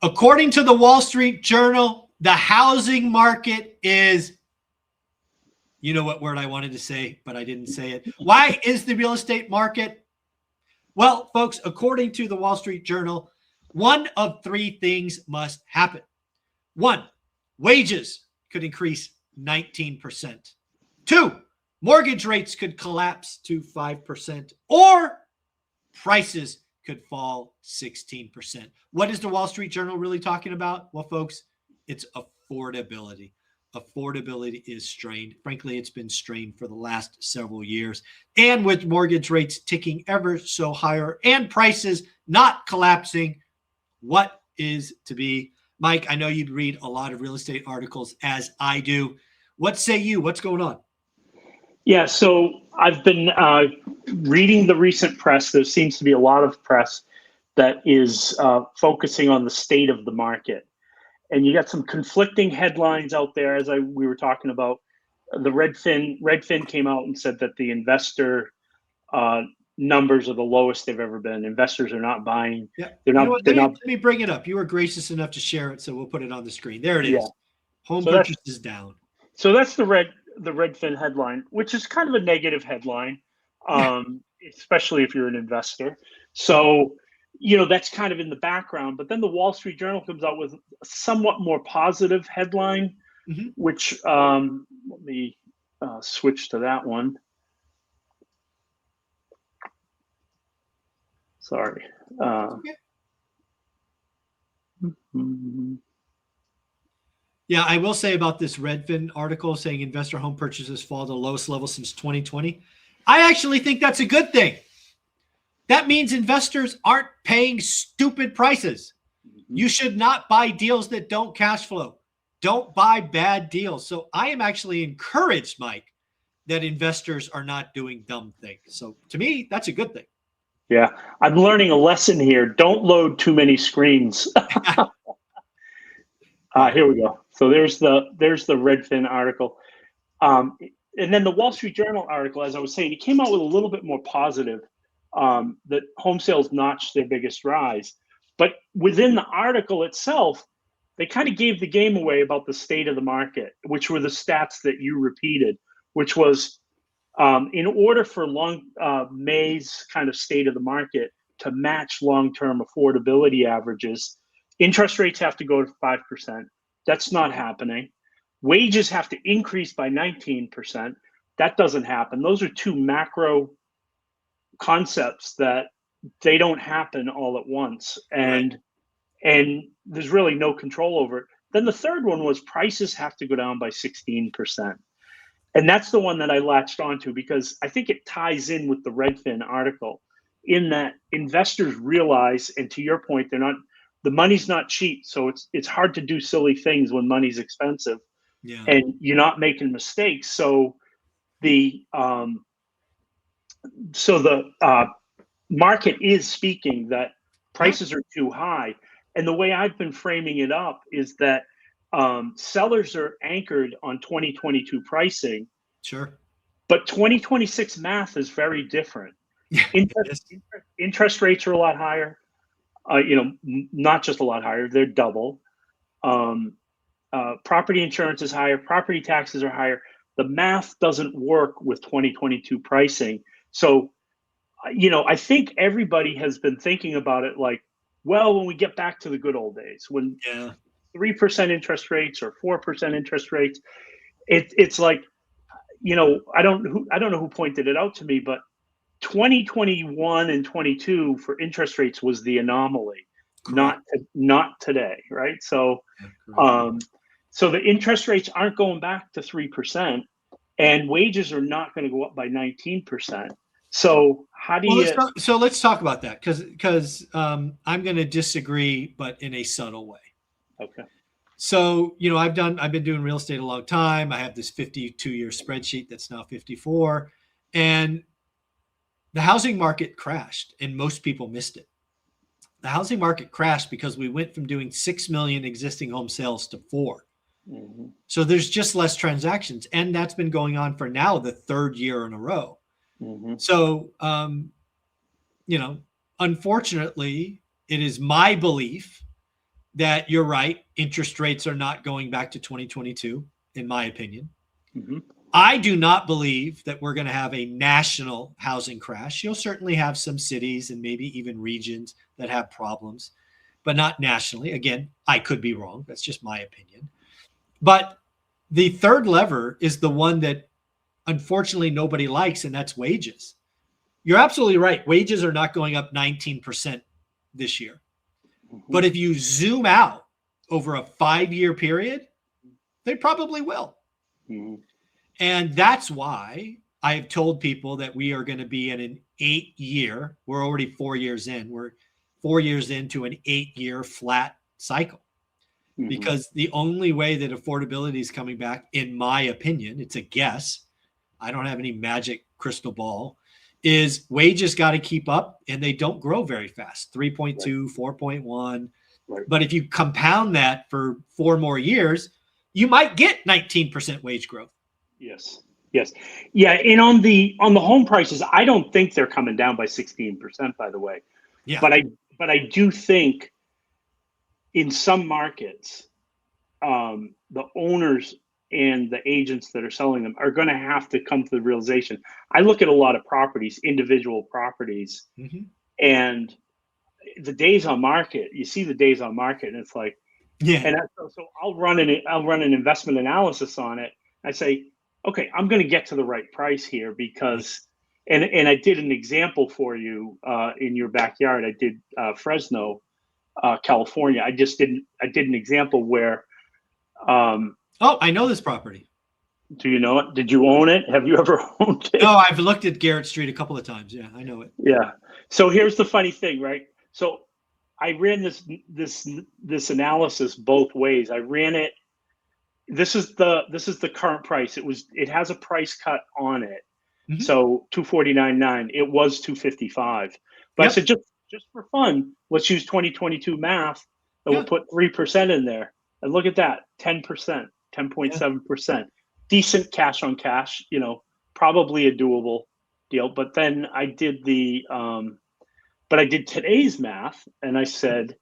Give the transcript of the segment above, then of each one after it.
According to the Wall Street Journal, the housing market is, you know what word I wanted to say, but I didn't say it. Why is the real estate market? Well, folks, according to the Wall Street Journal, one of three things must happen. One, wages could increase 19%. Two, mortgage rates could collapse to 5%, or prices could fall 16%. What is the Wall Street Journal really talking about? Well, folks, it's affordability. Affordability is strained. Frankly, it's been strained for the last several years. And with mortgage rates ticking ever so higher and prices not collapsing, what is to be? Mike, I know you'd read a lot of real estate articles, as I do. What say you? What's going on? Yeah, so I've been reading the recent press. There seems to be a lot of press that is focusing on the state of the market. And you got some conflicting headlines out there, as we were talking about. The Redfin came out and said that the investor numbers are the lowest they've ever been. Investors are not buying. Yeah. Let me bring it up. You were gracious enough to share it, so we'll put it on the screen. There it is. Yeah. Home purchase is down. So that's the Redfin headline, which is kind of a negative headline, especially if you're an investor. So, that's kind of in the background. But then the Wall Street Journal comes out with a somewhat more positive headline, which let me switch to that one. Sorry. Yeah, I will say about this Redfin article saying investor home purchases fall to the lowest level since 2020. I actually think that's a good thing. That means investors aren't paying stupid prices. You should not buy deals that don't cash flow. Don't buy bad deals. So I am actually encouraged, Mike, that investors are not doing dumb things. So to me, that's a good thing. Yeah, I'm learning a lesson here. Don't load too many screens. Here we go. So there's the Redfin article. And then the Wall Street Journal article, as I was saying, it came out with a little bit more positive, that home sales notched their biggest rise. But within the article itself, they kind of gave the game away about the state of the market, which were the stats that you repeated, which was in order for May's kind of state of the market to match long-term affordability averages, interest rates have to go to 5%. That's not happening. Wages have to increase by 19%. That doesn't happen. Those are two macro concepts that they don't happen all at once. And there's really no control over it. Then the third one was prices have to go down by 16%. And that's the one that I latched onto because I think it ties in with the Redfin article in that investors realize, and to your point, the money's not cheap. So it's hard to do silly things when money's expensive. Yeah. And you're not making mistakes. So the market is speaking that prices are too high. And the way I've been framing it up is that sellers are anchored on 2022 pricing. Sure. But 2026 math is very different. Interest rates are a lot higher. Not just a lot higher, they're double. Property insurance is higher, property taxes are higher. The math doesn't work with 2022 pricing. So, I think everybody has been thinking about it like, well, when we get back to the good old days, when 3% interest rates or 4% interest rates, it's like, I don't know who pointed it out to me, but 2021 and 22 for interest rates was the anomaly, not today, right? So, so the interest rates aren't going back to 3%, and wages are not going to go up by 19%. So how do you? So let's talk about that because I'm going to disagree, but in a subtle way. Okay. So I've been doing real estate a long time. I have this 52-year spreadsheet that's now 54, and the housing market crashed, and most people missed it. The housing market crashed because we went from doing 6 million existing home sales to 4. Mm-hmm. So there's just less transactions, and that's been going on for now the third year in a row. Mm-hmm. So, unfortunately, it is my belief that you're right. Interest rates are not going back to 2022, in my opinion. Mm-hmm. I do not believe that we're going to have a national housing crash. You'll certainly have some cities and maybe even regions that have problems, but not nationally. Again, I could be wrong. That's just my opinion. But the third lever is the one that unfortunately nobody likes, and that's wages. You're absolutely right. Wages are not going up 19% this year. Mm-hmm. But if you zoom out over a 5-year period, they probably will. Mm-hmm. And that's why I've told people that we are going to be in an 8-year, we're already 4 years in, we're 4 years into an 8-year flat cycle. Mm-hmm. Because the only way that affordability is coming back, in my opinion, it's a guess, I don't have any magic crystal ball, is wages got to keep up, and they don't grow very fast, 3.2, 4.1. Right. But if you compound that for 4 more years, you might get 19% wage growth. Yes. Yeah. And on the home prices, I don't think they're coming down by 16%, by the way. Yeah. But I do think in some markets, the owners and the agents that are selling them are going to have to come to the realization. I look at a lot of properties, individual properties, mm-hmm. and the days on market, you see the days on market, and it's like, yeah. And so I'll run an investment analysis on it. I say, okay, I'm going to get to the right price here because, and I did an example for you in your backyard. I did Fresno, California. I did an example where. I know this property. Do you know it? Did you own it? Have you ever owned it? No, I've looked at Garrett Street a couple of times. Yeah, I know it. Yeah. So here's the funny thing, right? So I ran this analysis both ways. I ran it. This is the current price. It has a price cut on it. Mm-hmm. So 249.9. It was 255. But yep. I said just for fun, let's use 2022 math, and we'll put 3% in there. And look at that, 10%, 10.7%. Yeah. Decent cash on cash, probably a doable deal. But then I did but I did today's math, and I said,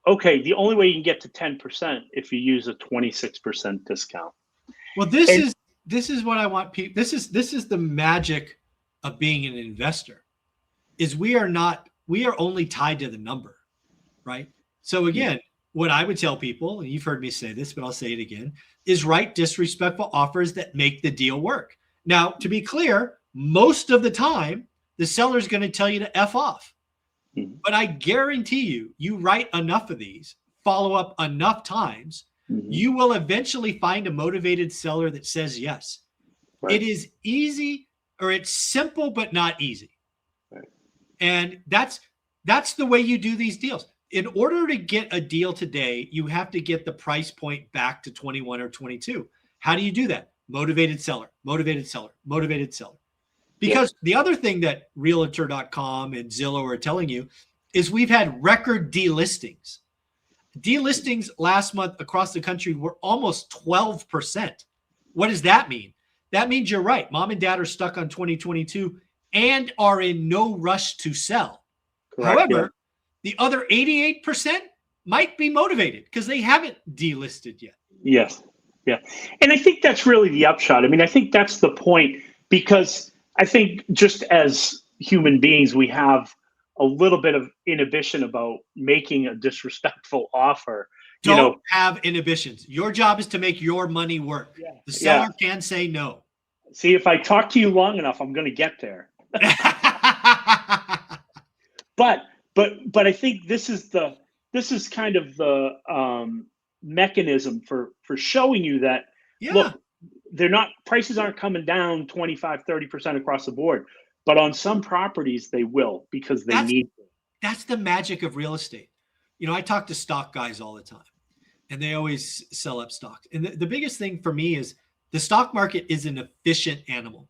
okay, the only way you can get to 10% if you use a 26% discount. Well, this is what I want people. This is the magic of being an investor. Is we are only tied to the number, right? So again, what I would tell people, and you've heard me say this, but I'll say it again, is write disrespectful offers that make the deal work. Now, to be clear, most of the time, the seller is going to tell you to F off. Mm-hmm. But I guarantee you write enough of these, follow up enough times, mm-hmm. you will eventually find a motivated seller that says yes. Right. It is easy, or it's simple, but not easy. Right. And that's the way you do these deals. In order to get a deal today, you have to get the price point back to 21 or 22. How do you do that? Motivated seller, motivated seller, motivated seller. Because the other thing that Realtor.com and Zillow are telling you is we've had record delistings. Delistings last month across the country were almost 12%. What does that mean? That means you're right. Mom and dad are stuck on 2022 and are in no rush to sell. Correct, however, the other 88% might be motivated because they haven't delisted yet. Yes. Yeah. And I think that's really the upshot. I mean, I think that's the point, because I think just as human beings, we have a little bit of inhibition about making a disrespectful offer. Don't have inhibitions. Your job is to make your money work. Yeah. The seller can say no. See, if I talk to you long enough, I'm going to get there. But I think this is kind of the mechanism for showing you that look, prices aren't coming down 25, 30% across the board, but on some properties they will, because they need to. That's the magic of real estate. I talk to stock guys all the time, and they always sell up stocks. And the biggest thing for me is the stock market is an efficient animal.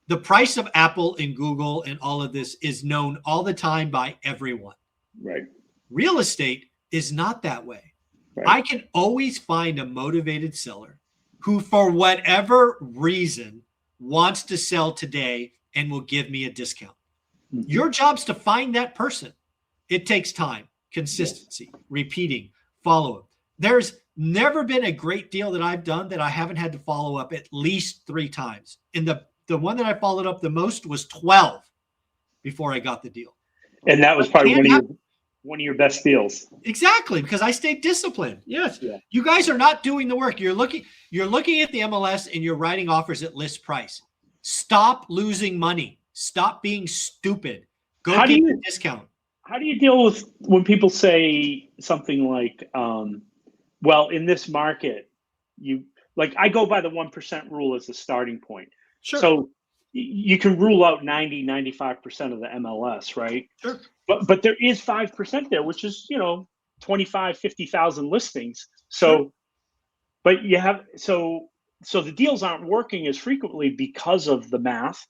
The price of Apple and Google and all of this is known all the time by everyone. Right. Real estate is not that way. Right. I can always find a motivated seller who, for whatever reason, wants to sell today and will give me a discount. Mm-hmm. Your job's to find that person. It takes time, consistency, repeating, follow up. There's never been a great deal that I've done that I haven't had to follow up at least 3 times. And the one that I followed up the most was 12 before I got the deal. And that was probably one of your best deals. Exactly, because I stayed disciplined. Yes. Yeah. You guys are not doing the work. You're looking at the MLS and you're writing offers at list price. Stop losing money. Stop being stupid. Go get the discount. How do you deal with when people say something like, well, in this market, I go by the 1% rule as the starting point. Sure. So you can rule out 95% of the MLS, right? Sure. But there is 5% there, which is, 25, 50,000 listings. So, sure. But you have, so the deals aren't working as frequently because of the math.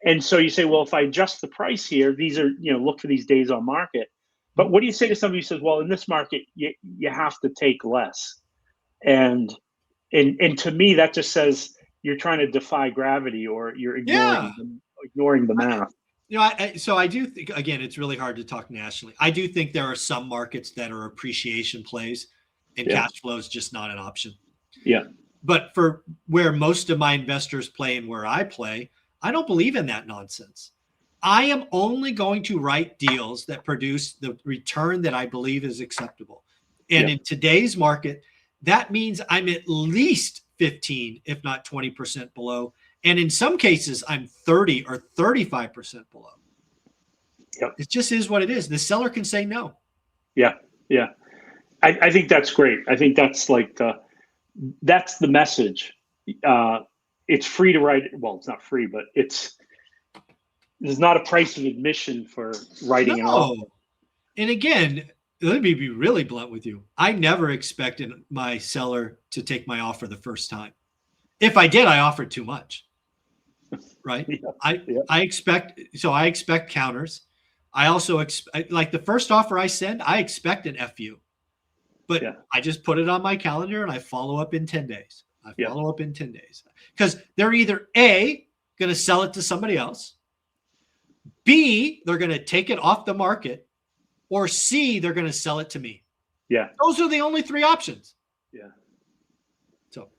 And so you say, well, if I adjust the price here, these are, look for these days on market. But what do you say to somebody who says, well, in this market, you have to take less? And to me, that just says you're trying to defy gravity, or you're ignoring the math. So I do think, again, it's really hard to talk nationally. I do think there are some markets that are appreciation plays, and cash flow is just not an option. Yeah. But for where most of my investors play and where I play, I don't believe in that nonsense. I am only going to write deals that produce the return that I believe is acceptable. And in today's market, that means I'm at least 15, if not 20% below. And in some cases, I'm 30 or 35% below. Yep. It just is what it is. The seller can say no. Yeah. Yeah. I think that's great. I think that's that's the message. It's free to write. Well, it's not free, but there's not a price of admission for writing an offer. And again, let me be really blunt with you. I never expected my seller to take my offer the first time. If I did, I offered too much. Right? I expect counters. I also expect, like the first offer I send, I expect an FU. But I just put it on my calendar and I follow up in 10 days. Because they're either A, going to sell it to somebody else, B, they're going to take it off the market, or C, they're going to sell it to me. Yeah. Those are the only 3 options. Yeah. So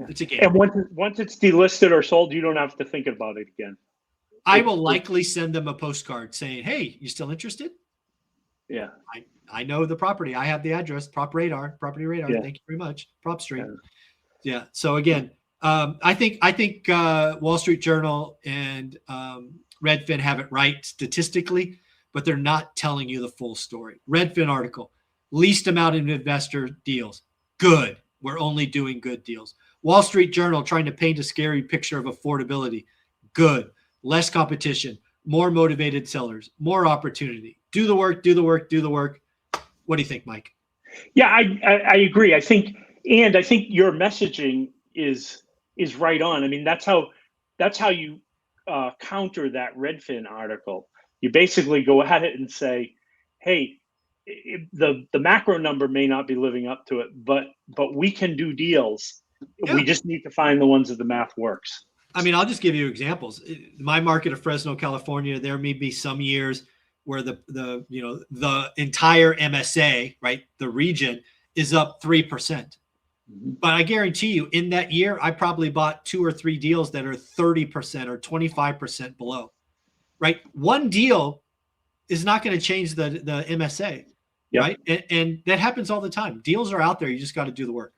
it's a game. And once it's delisted or sold, you don't have to think about it again. I will likely send them a postcard saying, hey, you still interested? Yeah. I know the property. I have the address, property radar. Yeah. Thank you very much. Prop Street. Yeah. So again, I think Wall Street Journal and Redfin have it right statistically, but they're not telling you the full story. Redfin article, least amount of investor deals. Good. We're only doing good deals. Wall Street Journal trying to paint a scary picture of affordability. Good. Less competition, more motivated sellers, more opportunity. Do the work. What do you think, Mike? Yeah, I agree. I think your messaging is right on. I mean, that's how you counter that Redfin article. You basically go at it and say, hey, the macro number may not be living up to it, but we can do deals. Yeah. We just need to find the ones that the math works. I mean, I'll just give you examples. My market of Fresno, California, there may be some years where the entire MSA, right, the region is up 3%. Mm-hmm. But I guarantee you, in that year, I probably bought 2 or 3 deals that are 30% or 25% below. Right, one deal is not going to change the MSA, right? And that happens all the time. Deals are out there. You just got to do the work.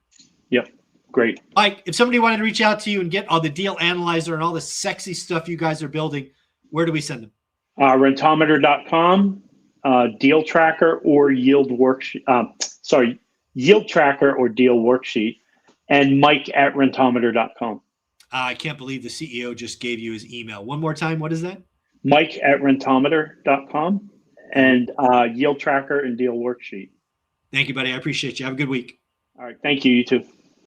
Yep. Great. Mike, if somebody wanted to reach out to you and get all the deal analyzer and all the sexy stuff you guys are building, where do we send them? Rentometer.com, deal tracker or yield worksheet. Yield tracker or deal worksheet, and Mike@rentometer.com. I can't believe the CEO just gave you his email. One more time. What is that? Mike@rentometer.com and yield tracker and deal worksheet. Thank you, buddy. I appreciate you. Have a good week. All right. Thank you. You too.